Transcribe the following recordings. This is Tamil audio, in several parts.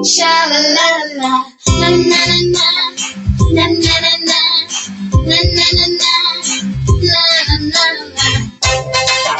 Sha la la la, na na na na, na na na na, na na na na, na na na na.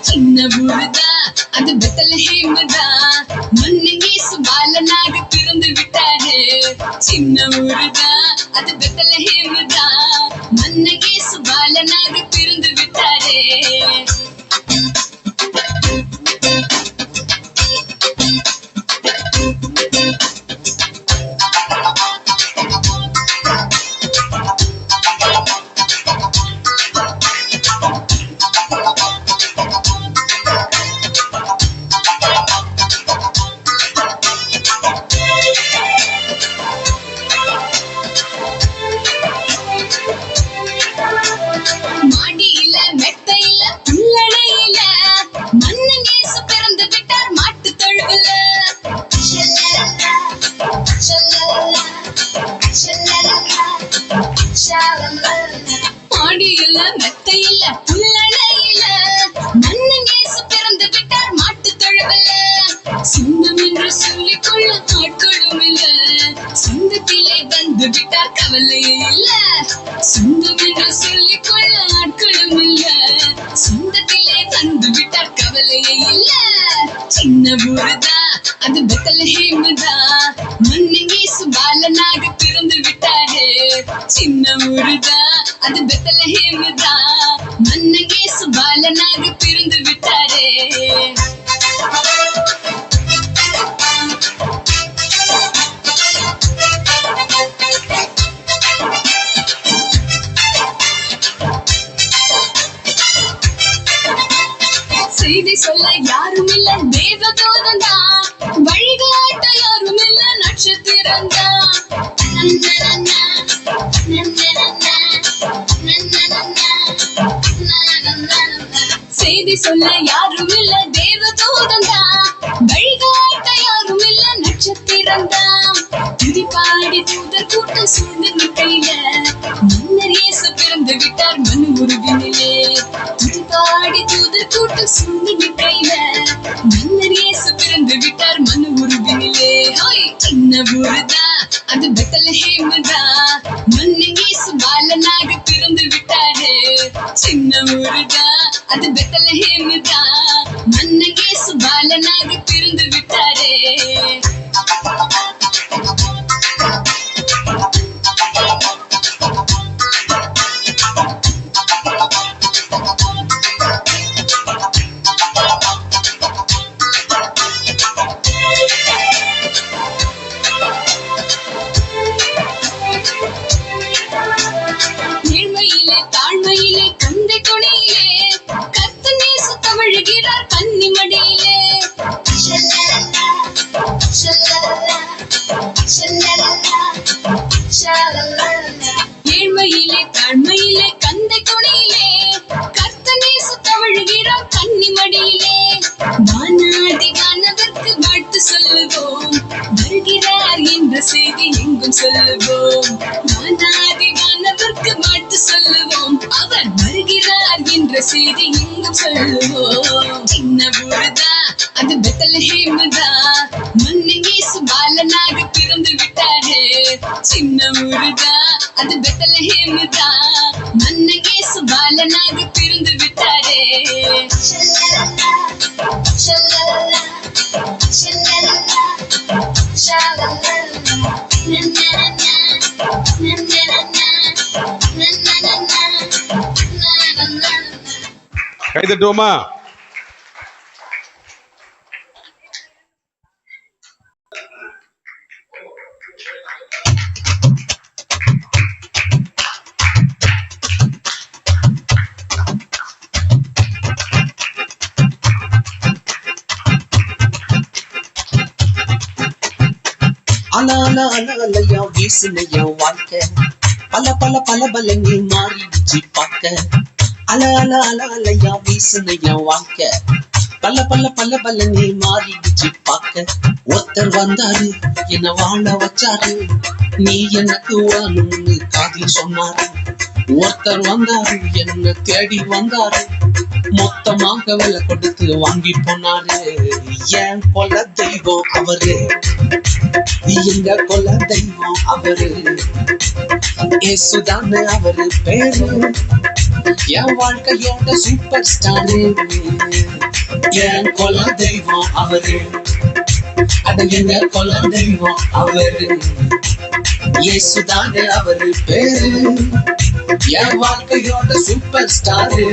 சின்ன ஊருதா அது பெத்லஹேம்தா மன்னங்கே சுபாலனாக பிறந்து விட்டாரு சின்ன ஊருதா அது பெத்லஹேம்தா மன்னங்கே சுபாலனாக பிறந்து விட்டாரு மாடியில மெத்தையில புல்லடையில மன்னங்கேசு பிறந்து விட்டார் மாட்டு தொழுவுல மாடியில மெத்தையில புல்லடையில மன்னங்கேசு பிறந்து விட்டார் மாட்டு தொழுவுல சொந்தம் என்று சொல்லிக்கொள்ள ஆட்களும் இல்ல சொந்தத்திலே வந்து விட்டார் கவலையே இல்ல சொந்தம் என்று சொல்லிக்கொள்ள ஆட்களும் இல்ல சொந்தத்திலே வந்து விட்டார் கவலையே இல்ல சின்ன ஊருதா அது பெத்லஹேம்தா மன்னங்கேசு பாலனாக பிறந்து விட்டாரு சின்ன ஊருதா அது பெத்லஹேம்தா மன்னங்கேசு பாலனாக பிறந்து விட்டாரு செய்தி சொல்ல யாரும் இல்ல தேவதூதன் தான் வழிகாட்ட யாரும் இல்ல நட்சத்திரம் தான் செய்தி சொல்ல யாரும் இல்ல தேவதூதன் தான் வழிகாட்ட யாரும் இல்ல நட்சத்திரம் தான் துதி பாடி தூதர் கூட்டம் சூழ்ந்து நிற்கையில மன்னர் இயேசு பிறந்து விட்டார் மனு உருவினிலே துதி பாடி தூதர் கூட்டம் சூழ்ந்து நிற்கையில மன்னர் இயேசு பிறந்து விட்டார் மனு உருவினிலே சின்ன ஊருதா அது பெத்லஹேம்தா மன்னங்கேசு பாலனாக பிறந்து விட்டாரு சின்ன ஊருதா அது பெத்லஹேம்தா மன்னங்கேசு பாலனாக பிறந்து விட்டாரு ஏழ்மையிலே தாழ்மையிலே கந்தை துணையிலே கர்த்தர் நேசு தவழுகிறார் கன்னிமடியிலே ஏழ்மையிலே தாழ்மையிலே கந்தை துணையிலே கர்த்தர் நேசு தவழுகிறார் கன்னிமடியிலே வானாதி வானவர்க்கு வாழ்த்து சொல்லுவோம் வருகிறார் என்ற செய்தி எங்கும் சொல்லுவோம் வானாதி வானவர்க்கு வாழ்த்து சொல்லுவோம் அவர் வருகிறார் என்ற செய்தி எங்கும் சொல்லுவோம் சின்ன ஊருதா அது பெத்லஹேம்தா மன்னங்கேசு பாலனாக பிறந்து விட்டாரு சின்ன ஊருதா அது பெத்லஹேம்தா மன்னங்கேசு பாலனாக பிறந்து விட்டாரு கைதட்டுவோமா? அலையா வீசுனையா வாழ்க்கை பல பல பல பலங்கள் மாறிடுச்சு பார்க்க அலையா வீசுனையா வாழ்க்கை பல்ல பல்ல பல்ல பல்ல நீ மாறிடுச்சு பார்க்க. ஒருத்தர் வந்தாரு என்ன வாழ வச்சாரு, நீ எனக்கு வாழும்னு காதில் சொன்னாரு. ஒருத்தர் வந்தாரு என்ன தேடி வந்தாரு, மொத்தமாக விலை கொடுத்து வாங்கி போனாரு. ஏன் கொல தெய்வம் அவரு, எங்க கொல தெய்வம் அவரு, ஏசுதானே அவரு பேரு, என் வாழ்க்கையோட சூப்பர் ஸ்டாரு. என் கொல தெய்வம் அவரு, அட எங்க கொல தெய்வம் அவரு, ஏசுதானே அவரு பேரு, என் வாழ்க்கையோட சூப்பர் ஸ்டாரு.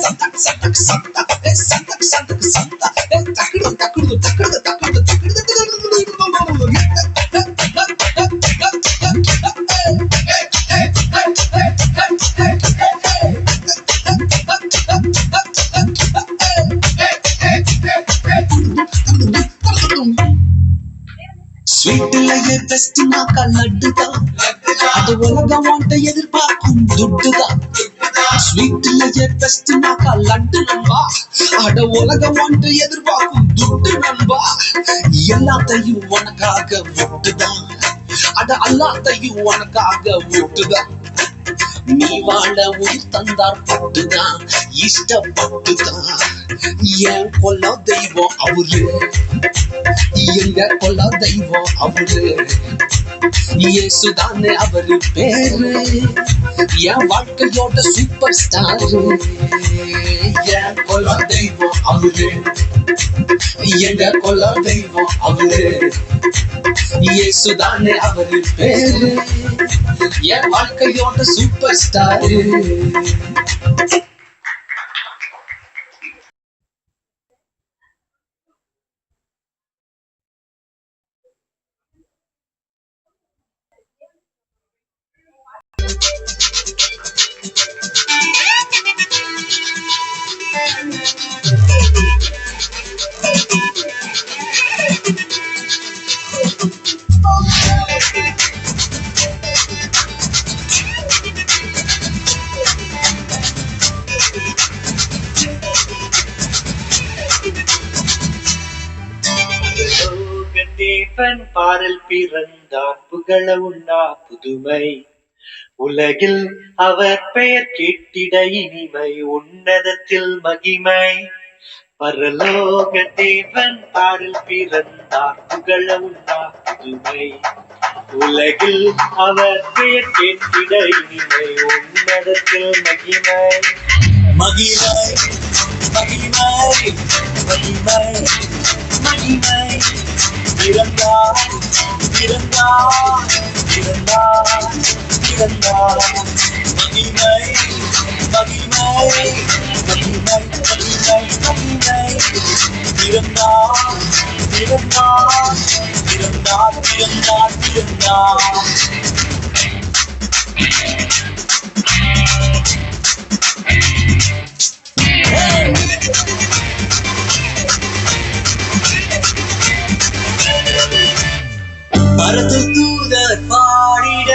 சந்தக் சந்தக் சந்தக் சந்தக் சந்தக் சந்தக் தக்குடு தக்குடு தக்குடு தக்குடு தக்குடு ஸ்வீட்லயே பெஸ்ட்னாக்கா லட்டுதான், அது உலகம் வாண்ட எதிர்பார்க்கும் துட்டுதான். ஸ்வீட்லயே பெஸ்ட்னாக்கா லட்டு நண்பா, அட உலகம் வாண்ட எதிர்பார்க்கும் துட்டு நண்பா. எல்லாத்தையும் உனக்காக விட்டுதான், அட எல்லாத்தையும் உனக்காக விட்டுதான். நீ வாழ உயிர் தந்தார் பட்டுதான், இஷ்டப்பட்டுதான். என் கொல்ல தெய்வம் அவரு, எங்க கொல்ல தெய்வம் அவரு, இயேசுதானே அவரு பேரு, என் வாழ்க்கையோட சூப்பர் ஸ்டாரு. என் கொல்ல தெய்வம் அவரு, எங்க கொல்ல தெய்வம் அவரு, இயேசுதானே அவரு பேரு, என் வாழ்க்கையோட சூப்பர் ஸ்டாரு. தேவன் பாரல் பிறந்தார் புகழ உண்ணா புதுமை, உலகில் அவர் பெயர் கேட்டிட இனிமை, உன்னதத்தில் மகிமை. பரலோக தேவன் பாரல் பிறந்தார் புகழ உண்ணா புதுமை, உலகில் அவர் பெயர் கேட்டிட இனிமை, உன்னதத்தில் மகிமை. மகிமை மகிமை மகிமை மகிமை, பிறந்தார் பிறந்தார் பிறந்தார் பிறந்தார். மகிமை மகிமை மகிமை மகிமை மகிமை, பிறந்தார் பிறந்தார் பிறந்தார் பிறந்தார் பிறந்தார். பரத்தில் தூதர் பாடிட,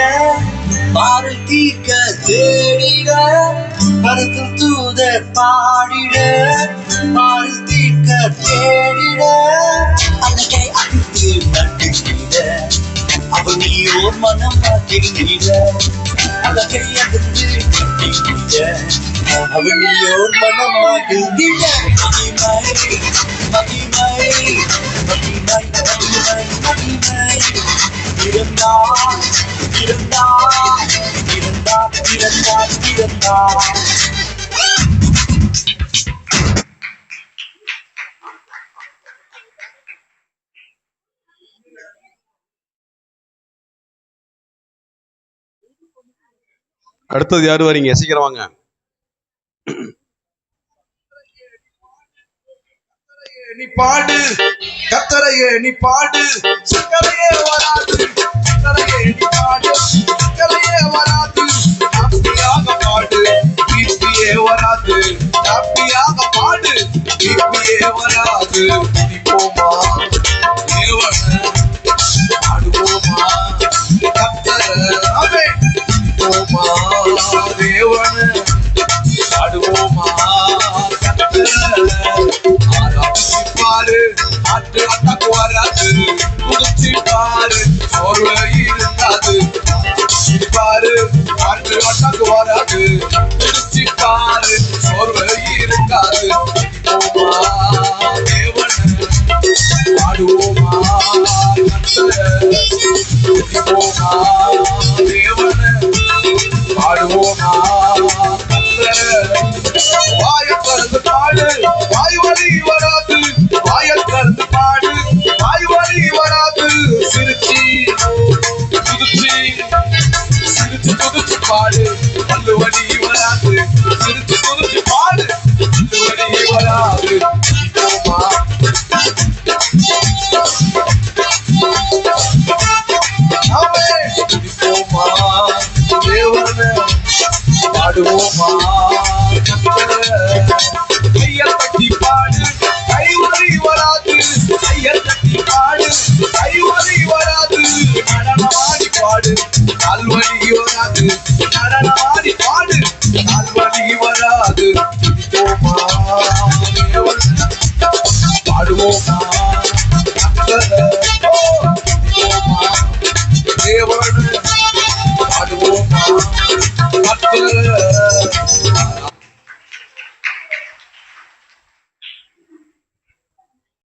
பாடல் தீர்க்க தேடிட, பரத்தில் தூதர் பாடிட, பாடல் தீர்க்க தேடிட, அன்னைக்கை அடித்து நட்டுகிட, அவன் நீயோர் மனம் மாற்றிட, அழகை அடித்து நட்டுகிட, அவன் நீயோர் மனம் மாற்றிட. மகிமை மகிமை மகிமை மகிமை மகிமை, பிறந்தார் பிறந்தார் பிறந்தார் பிறந்தார் பிறந்தார். அடுத்தது யாரு வரீங்க? சீக்கிரம் வாங்க. நீ பாடு கத்தரையே, நீ பாடு சக்கரையே வராது, கத்தரையே நீ பாடு சக்கரையே வராது, ஹாப்பியாக பாடு பிபியே வராது, ஹாப்பியாக பாடு பிபியே வராது. போமா தேவன ஆடுவோமா கத்தரவே, போமா தேவன ஆடுவோமா கத்தர. பாடுவோமா கர்த்தரை, துதிப்போமா தேவனை, பாடுவோமா கர்த்தரை. வாயை திறந்து பாடு, வாய் வலி வராது. வாயை திறந்து பாடு, வாய் வலி வராது. சிரிச்சி துதிச்சி, சிரிச்சு துதிச்சு பாடு, பல்லு வலி வராது. சிரிச்சு துதிச்சு பாடு, பல்லு வலி வராது. போமா துதிப்போமா தேவனை, பாடுவோமா கர்த்தரை. கையை தட்டி பாடு, கை வலி வராது. கையை தட்டி பாடு, கை வலி வராது. நடனமாடி பாடு, கால் வலி வராது. நடனமாடி பாடு, கால் வலி வராது. துதிப்போமா தேவனை, பாடுவோமா கர்த்தரை. துதிப்போமா தேவனை, பாடுவோமா கர்த்தரை.